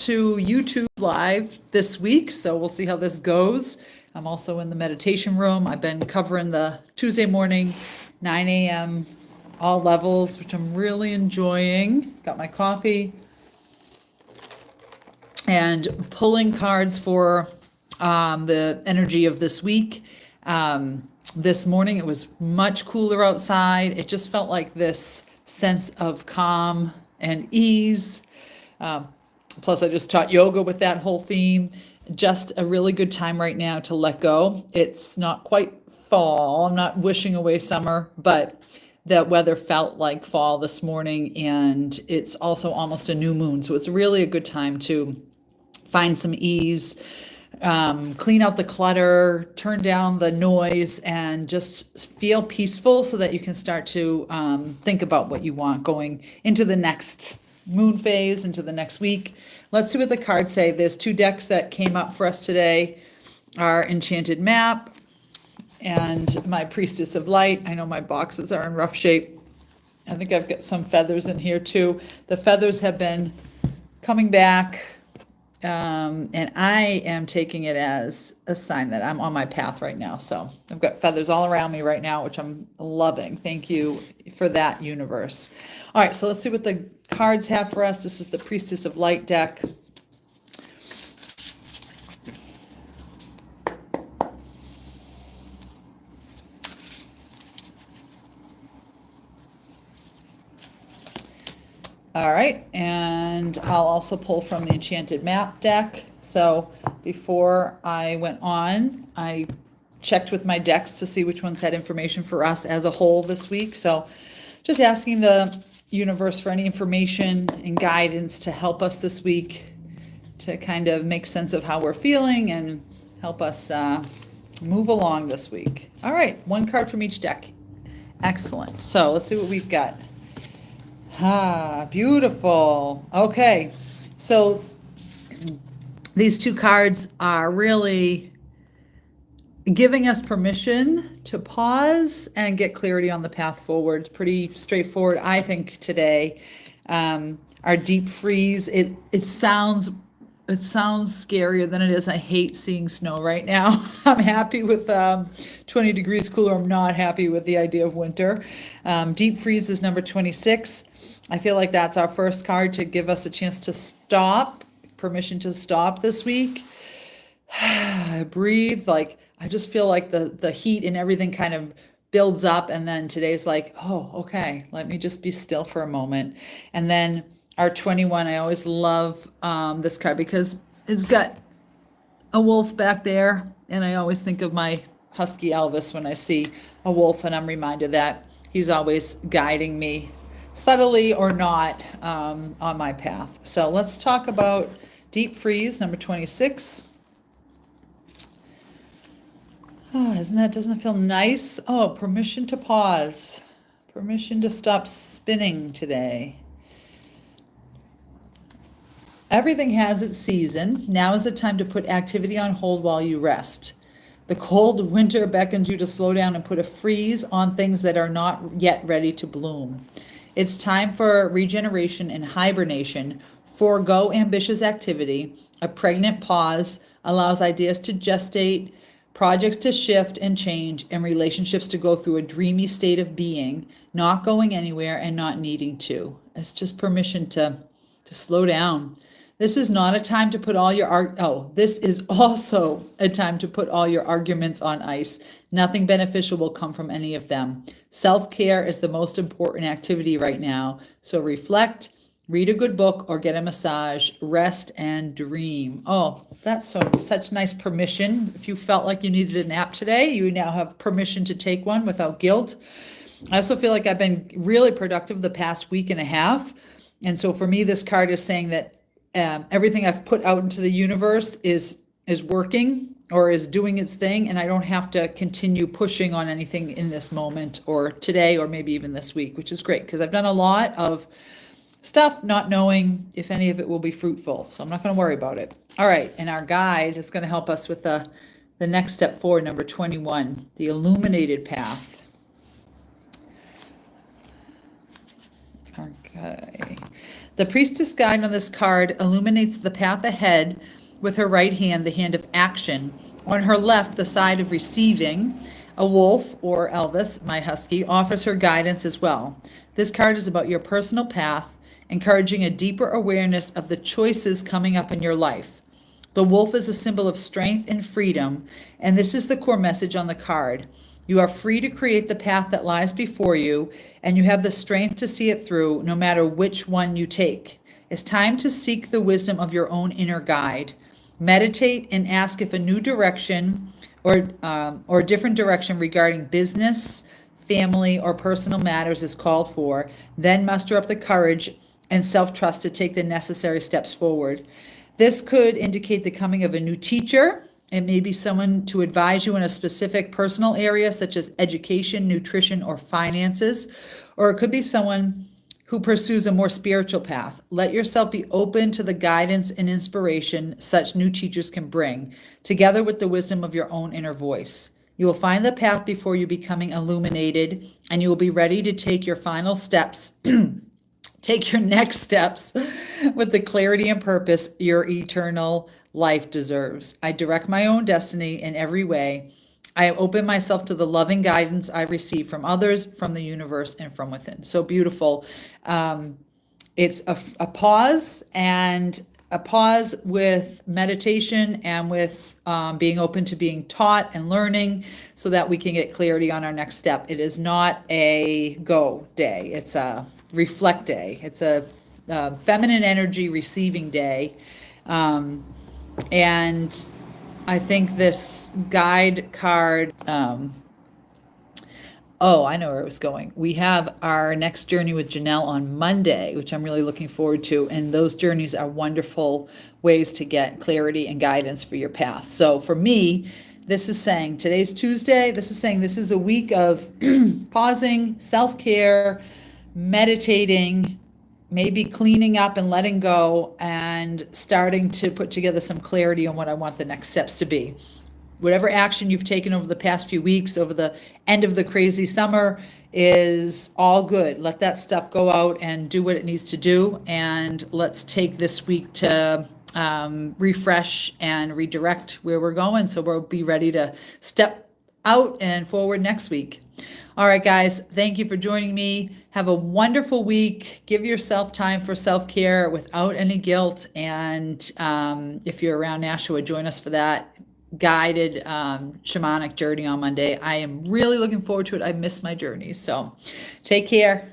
to YouTube live this week, so we'll see how this goes. I'm also in the meditation room. I've been covering the Tuesday morning, 9 a.m. all levels, which I'm really enjoying. Got my coffee and pulling cards for the energy of this week. This morning it was much cooler outside. It just felt like this sense of calm and ease. Plus, I just taught yoga with that whole theme. Just a really good time right now to let go. It's not quite fall. I'm not wishing away summer, but the weather felt like fall this morning, and it's also almost a new moon. So it's really a good time to find some ease, clean out the clutter, turn down the noise, and just feel peaceful so that you can start to think about what you want going into the next moon phase, into the next week. Let's see what the cards say. There's two decks that came up for us today. Our Enchanted Map and my Priestess of Light. I know my boxes are in rough shape. I think I've got some feathers in here too. The feathers have been coming back. And I am taking it as a sign that I'm on my path right now. So I've got feathers all around me right now, which I'm loving. Thank you for that, universe. All right, so let's see what the cards have for us. This is the Priestess of Light deck. All right, and I'll also pull from the Enchanted Map deck. So before I went on, I checked with my decks to see which ones had information for us as a whole this week. So just asking the universe for any information and guidance to help us this week to kind of make sense of how we're feeling and help us move along this week. All right, one card from each deck. Excellent. So let's see what we've got. Ah, beautiful. Okay, so these two cards are really giving us permission to pause and get clarity on the path forward. Pretty straightforward, I think, today. Our deep freeze, it sounds scarier than it is. I hate seeing snow right now. I'm happy with 20 degrees cooler. I'm not happy with the idea of winter. Deep freeze is number 26. I feel like that's our first card to give us a chance to stop, permission to stop this week. I breathe, like I just feel like the heat and everything kind of builds up, and then today's like, oh, okay, let me just be still for a moment. And then our 21, I always love this card because it's got a wolf back there, and I always think of my husky Elvis when I see a wolf, and I'm reminded that he's always guiding me, subtly or not, on my path. So let's talk about deep freeze, number 26. Oh, doesn't it feel nice? Oh, permission to pause. Permission to stop spinning today. Everything has its season. Now is the time to put activity on hold while you rest. The cold winter beckons you to slow down and put a freeze on things that are not yet ready to bloom. It's time for regeneration and hibernation. Forego ambitious activity. A pregnant pause allows ideas to gestate, projects to shift and change, and relationships to go through a dreamy state of being, not going anywhere and not needing to. It's just permission to slow down. This is not a time to put all your this is also a time to put all your arguments on ice. Nothing beneficial will come from any of them. Self-care is the most important activity right now. So reflect, read a good book or get a massage, rest and dream. Oh, that's such nice permission. If you felt like you needed a nap today, you now have permission to take one without guilt. I also feel like I've been really productive the past week and a half. And so for me, this card is saying that everything I've put out into the universe is working or is doing its thing, and I don't have to continue pushing on anything in this moment or today or maybe even this week, which is great because I've done a lot of stuff not knowing if any of it will be fruitful. So I'm not going to worry about it. All right, and our guide is going to help us with the next step forward, number 21, the illuminated path. Okay. The priestess guide on this card illuminates the path ahead with her right hand, the hand of action. On her left, the side of receiving, a wolf, or Elvis, my husky, offers her guidance as well. This card is about your personal path, encouraging a deeper awareness of the choices coming up in your life. The wolf is a symbol of strength and freedom, and this is the core message on the card. You are free to create the path that lies before you, and you have the strength to see it through, no matter which one you take. It's time to seek the wisdom of your own inner guide. Meditate and ask if a new direction or a different direction regarding business, family, or personal matters is called for. Then muster up the courage and self-trust to take the necessary steps forward. This could indicate the coming of a new teacher. It may be someone to advise you in a specific personal area, such as education, nutrition, or finances, or it could be someone who pursues a more spiritual path. Let yourself be open to the guidance and inspiration such new teachers can bring, together with the wisdom of your own inner voice. You will find the path before you becoming illuminated, and you will be ready to take your final steps, take your next steps with the clarity and purpose your eternal life deserves. I direct my own destiny in every way. I have opened myself to the loving guidance I receive from others, from the universe, and from within. So beautiful. It's a pause, and a pause with meditation and with being open to being taught and learning so that we can get clarity on our next step. It is not a go day. It's a reflect day. It's a feminine energy receiving day. And I think this guide card, I know where it was going. We have our next journey with Janelle on Monday, which I'm really looking forward to. And those journeys are wonderful ways to get clarity and guidance for your path. So for me, this is saying today's Tuesday. This is saying this is a week of pausing, self-care, meditating, maybe cleaning up and letting go, and starting to put together some clarity on what I want the next steps to be. Whatever action you've taken over the past few weeks, over the end of the crazy summer, is all good. Let that stuff go out and do what it needs to do. And let's take this week to refresh and redirect where we're going. So we'll be ready to step out and forward next week. All right, guys, thank you for joining me. Have a wonderful week. Give yourself time for self-care without any guilt. And if you're around Nashua, join us for that guided shamanic journey on Monday. I am really looking forward to it. I miss my journey. So take care.